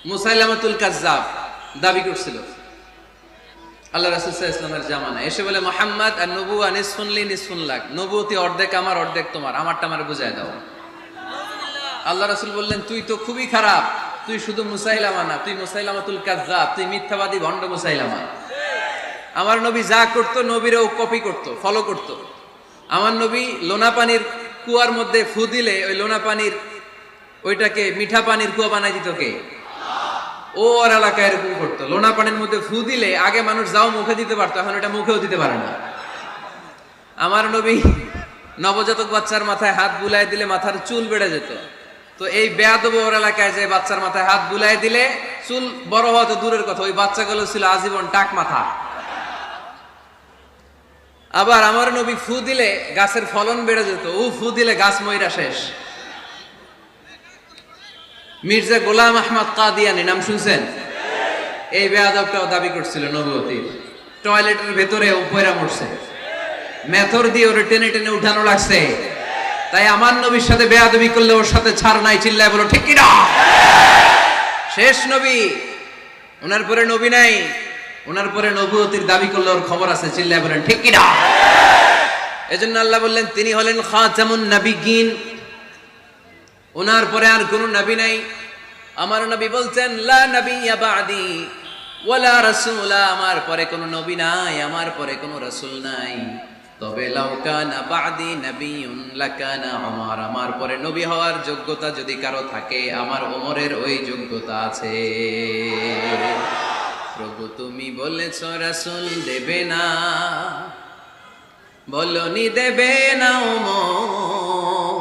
মুসাইলামাতুল কাজ্জাব দাবি করছিল আল্লাহ রাসূল সাল্লাল্লাহু আলাইহি ওয়াসাল্লামের জামানায়, এসে বলে মুহাম্মদ আর নবুয়া নিসফুন লি নিসফুন লাক, নবুয়তি অর্ধেক আমার অর্ধেক তোমার, আমারটা আমারে বুঝায় দাও। আল্লাহ রাসূল বললেন, তুই তো খুবই খারাপ, তুই শুধু মুসাইলামা না, তুই মুসাইলামাতুল কাজ্জাব, তুই মিথ্যাবাদী ভণ্ড মুসাইলামা। আমার নবী যা করতো নবীরাও কপি করতো, ফলো করতো। আমার নবী লোনা পানির কুয়ার মধ্যে ফু দিলে ওই লোনা পানির ওইটাকে মিঠা পানির কুয়া বানাই দিত কে? ও ওর এলাকায় এরকম করতো, লোনা পানির মধ্যে ফু দিলে আগে মানুষ যাও মুখে দিতে পারতো, এখন এটা মুখেও দিতে পারে না। আমার নবী নবজাতক বাচ্চার মাথায় হাত বুলাই দিলে মাথার চুল বেড়ে যেত, তো এই বেয়াদব ওর এলাকায় যে বাচ্চার মাথায় হাত বুলাই দিলে চুল বড় হওয়া তো দূরের কথা, ওই বাচ্চাগুলো ছিল আজীবন টাক মাথা। আবার আমার নবী ফু দিলে গাছের ফলন বেড়ে যেত, ও ফু দিলে গাছ মইরা শেষ। মির্জা গোলাম আহমদ কাদিয়ানি নাম শুনছেন? এই বেয়াদবটাও দাবি করছিল নবুয়তির, টয়লেটের ভেতরে উপরে মরছে, মেথর দিয়ে ওরে টেনে টেনে উঠানো লাগছে। তাই আমার নবীর সাথে বেয়াদবি করলে ওর সাথে ছাড় নাই, চিল্লায় বলো ঠিক কিনা? শেষ নবী, ওনার পরে নবী নাই, ওনার পরে নবুয়তির দাবি করলে ওর খবর আছে, চিল্লায় বলেন ঠিক কিনা? এজন্য আল্লাহ বললেন তিনি হলেন খাতামুন নাবিয়্যিন, ওনার পরে আর কোন নবী নাই। আমার নবী বলছেন লা নাবিয়্যা বা'দি ওয়ালা রাসূলা, আমার পরে কোন নবী নাই, আমার পরে কোন রাসূল নাই। তবে লাউ কানা বা'দি নাবিয়্যুন লাকানা উমর, আমার পরে নবী হওয়ার যোগ্যতা যদি কারো থাকে আমার ওমরের ওই যোগ্যতা আছে। প্রভু তুমি বলেছ রাসূল দেবে না, বলনি দেবে না ওমর,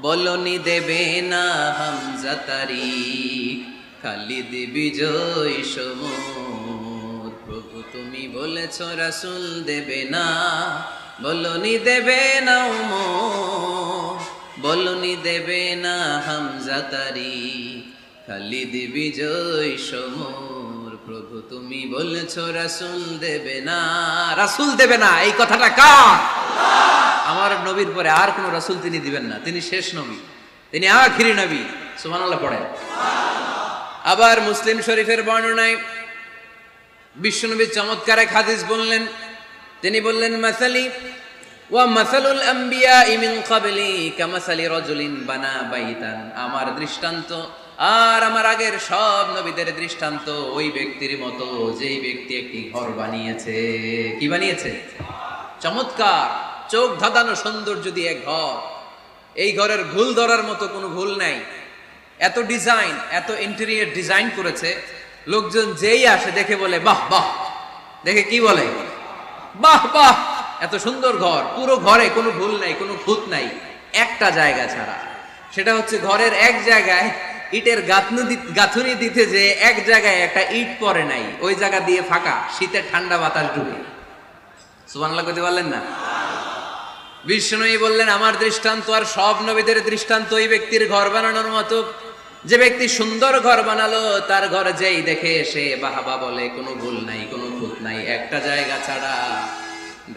বলনি দেবে না হামজা তারিক, খালিদ বিজয় সমর। প্রভু তুমি বলেছ রাসূল দেবে না, বলনি দেবে না ওমর, বলনি দেবে না হামজা তারিক, খালিদ বিজয় সমর। প্রভু তুমি বলেছ রাসূল দেবে না, রাসূল দেবে না, এই কথাটা কার? আমার নবীর পরে আর কোন রাসূল তিনি দিবেন না, তিনি শেষ নবী, তিনি আখিরি নবী। সুবহানাল্লাহ পড়েন। আবার মুসলিম শরীফের বর্ণনায় বিশ্বনবী চমৎকার এক হাদিস বললেন, তিনি বললেন মাসালি ওয়া মাসালুল আম্বিয়া মিন ক্বাবলি কামাসালি রাজুলিন বানা বাইতান, আমার দৃষ্টান্ত আর আমার আগের সব নবীদের দৃষ্টান্ত ওই ব্যক্তির মতো যেই ব্যক্তি একটি ঘর বানিয়েছে। কি বানিয়েছে? চমৎকার চোখ ধাঁধানো সৌন্দর্য দিয়ে এক ঘর, এই ঘরের ভুল ধরার মতো কোনো ভুল নাই, এত ডিজাইন, এত ইন্টেরিয়র ডিজাইন করেছে, লোকজন যেই আসে দেখে বলে বাহ বাহ, দেখে কি বলে? বাহ বাহ, এত সুন্দর ঘর। পুরো ঘরে কোনো ভুল নাই, কোনো খুঁত নাই, একটা জায়গা ছাড়া, সেটা হচ্ছে ঘরের এক জায়গায় ইটের গাঁথুনি দিতে যে এক জায়গায় একটা ইট পড়ে নাই, ওই জায়গা দিয়ে ফাঁকা, শীতের ঠান্ডা বাতাস ঢুকে। সুবহানাল্লাহ কইতে পারলেন না? বিষ্ণুই বললেন আমার দৃষ্টান্ত আর সব নবীদের দৃষ্টান্ত ওই ব্যক্তির ঘর বানানোর মতো, যে ব্যক্তি সুন্দর ঘর বানালো তার ঘর যেই দেখে সে বাহাবা বলে, কোনো ভুল নাই, কোনো খুঁত নাই, একটা জায়গা ছাড়া।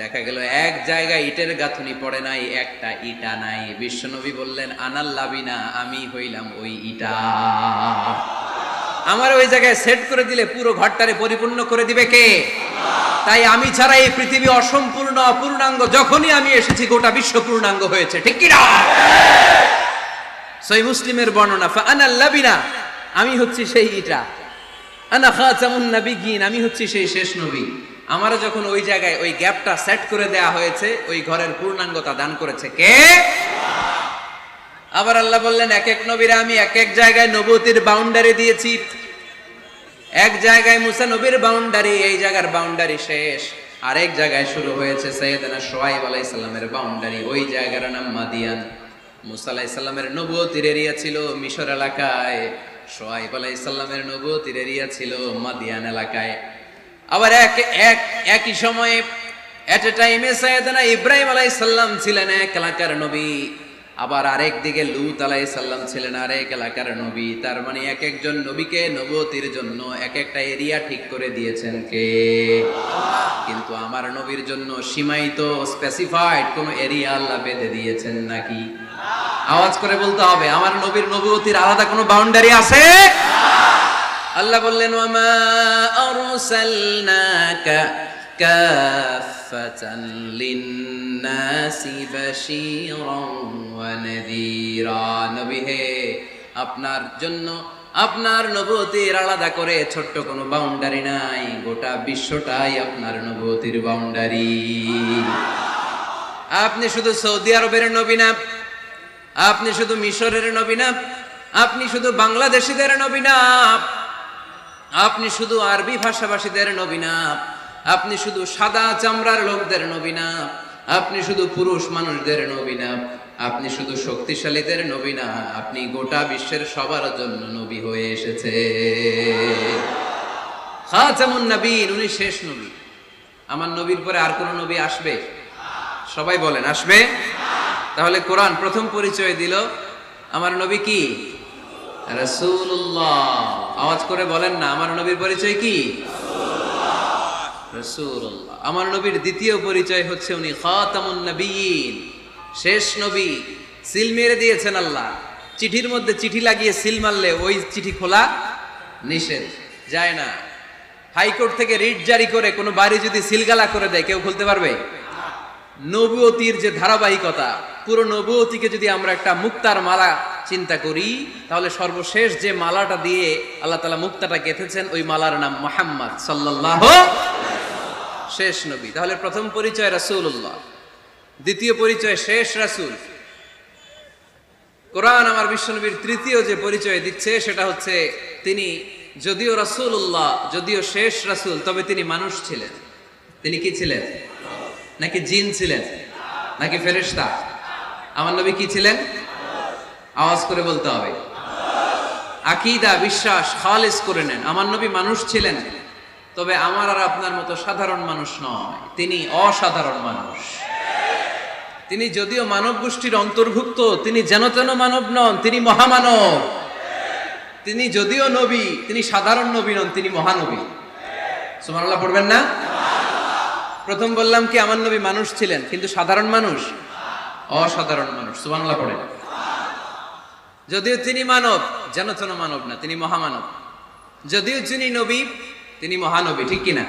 দেখা গেল এক জায়গায় ইটের গাঁথুনি পড়ে নাই, একটা ইটা নাই। বিশ্বনবী বললেন আনাল লাবিনা, আমি হইলাম ওই ইটা, আমার ওই জায়গায় সেট করে দিলে পুরো ঘরটারে পরিপূর্ণ করে দিবে কে? তাই আমি ছাড়া এই পৃথিবী অসম্পূর্ণ, অপূর্ণাঙ্গ, যখনই আমি এসেছি গোটা বিশ্ব পূর্ণাঙ্গ হয়েছে, ঠিক কি না? সহিহ মুসলিমের বর্ণনা, ফাআনাল লাবিনা, আমি হচ্ছি সেই ইটা, আনা খাতামুন নাবিয়্যিন, আমি হচ্ছি সেই শেষ নবী। আমারও যখন ওই জায়গায় ওই গ্যাপটা সেট করে দেয়া হয়েছে, ওই ঘরের পূর্ণাঙ্গতা দান করেছে কে? আবার আল্লাহ বললেন এক এক নবীরা আমি এক এক জায়গায় নবুয়তির বাউন্ডারি দিয়েছি। এক জায়গায় মুসা নবীর বাউন্ডারি, এই জায়গার বাউন্ডারি শেষ। আরেক জায়গায় শুরু হয়েছে সাইয়েদনা শুআয়ব আলাইহিস সালামের বাউন্ডারি, ওই জায়গার নাম মাদিয়ান। মুসা আলাইহিস সালামের নবুয়তির এরিয়া ছিল মিশর এলাকায়, শুআয়ব আলাইহিস সালামের নবুয়তির এরিয়া ছিল মাদিয়ান এলাকায়। আবার একই সময়ে এট এ টাইমে সাইয়েদনা ইব্রাহিম আলাইহিস সালাম ছিলেন এক এলাকার নবী, আবার আরেক দিকে লূত আলাইহিস সালাম ছিলেন আরেক এলাকার নবী। তার মানে এক একজন নবীকে নবুয়তির জন্য এক একটা এরিয়া ঠিক করে দিয়েছেন কে? কিন্তু আমার নবীর জন্য সীমায়িত স্পেসিফাইড কোন এরিয়া আল্লাহ বেঁধে দিয়েছেন নাকি? আওয়াজ করে বলতে হবে, আমার নবীর নবুয়তির আলাদা কোনো বাউন্ডারি আছে? আল্লাহ বললেন ওয়ামা আরসালনাকা কাফাতান লিন্নাসি বাশীরান ওয়া নাযীরা। নবী হে, আপনার জন্য আপনার নবুয়তির আলাদা করে ছোট্ট কোনো বাউন্ডারি নাই, গোটা বিশ্বটাই আপনার নবুয়তির বাউন্ডারি। আপনি শুধু সৌদি আরবের নবী না, আপনি শুধু মিশরের নবী না, আপনি শুধু বাংলাদেশিদের নবী না, আপনি শুধু আরবি ভাষাভাষীদের নবী না, আপনি শুধু সাদা চামড়ার লোকদের নবী না, আপনি শুধু পুরুষ মানুষদের নবী না, আপনি শুধু শক্তিশালীদের নবী না, আপনি গোটা বিশ্বের সবার জন্য নবী হয়ে এসেছে। খাতামুন নবীন, উনি শেষ নবী। আমার নবীর পরে আর কোন নবী আসবে? সবাই বলেন আসবে। তাহলে কোরআন প্রথম পরিচয় দিল আমার নবী কি? রাসূলুল্লাহ। আওয়াজ করে বলেন না, আমার নবীর পরিচয় কি? রাসূলুল্লাহ। আমার নবীর দ্বিতীয় পরিচয় হচ্ছে উনি খাতামুন নবীন, শেষ নবী। সিল মেরে দিয়েছেন আল্লাহ। চিঠির মধ্যে চিঠি লাগিয়ে সিল মারলে ওই চিঠি খোলা নিষেধ, যায় না। হাইকোর্ট থেকে রিট জারি করে কোনো বাড়ি যদি সিলগালা করে দেয়, কেউ খুলতে পারবে? নবুয়তির যে ধারাবাহিকতা, পুরো নবুয়তিকে যদি আমরা একটা মুক্তার মালা চিন্তা করি, তাহলে সর্বশেষ যে মালাটা দিয়ে আল্লাহ তাআলা মুক্তাটা গেঁথেছেন, ওই মালার নাম মুহাম্মদ সাল্লাল্লাহু, শেষ নবী। তাহলে প্রথম পরিচয় রাসূলুল্লাহ, দ্বিতীয় পরিচয় শেষ রাসূল। কোরআন আমার বিশ্বনবীর তৃতীয় যে পরিচয় দিচ্ছে সেটা হচ্ছে তিনি যদিও রাসূলুল্লাহ, যদিও শেষ রাসূল, তবে তিনি মানুষ ছিলেন। তিনি কি ছিলেন? নাকি জিন ছিলেন? নাকি ফেরেশতা? আমার নবী কি ছিলেন? আওয়াজ করে বলতে হবে। আকীদা, বিশ্বাস খালিস করে নেন। আমার নবী মানুষ ছিলেন, তবে আমার আর আপনার মতো সাধারণ মানুষ নয়, তিনি অসাধারণ মানুষ। তিনি যদিও মানব গোষ্ঠীর অন্তর্ভুক্ত, তিনি যেন তেন মানব নন, তিনি মহামানব। তিনি যদিও নবী, তিনি সাধারণ নবী নন, তিনি মহানবী। সুবহানাল্লাহ পড়বেন না? প্রথম বললাম কি আমার নবী মানুষ ছিলেন, কিন্তু সাধারণ মানুষ, অসাধারণ মানুষ। সুবহানাল্লাহ পড়েন। যদিও তিনি মানব, যেন তেন মানব না, তিনি মহামানব। যদিও তিনি নবী, তিনি মহানবী, ঠিক কিনা?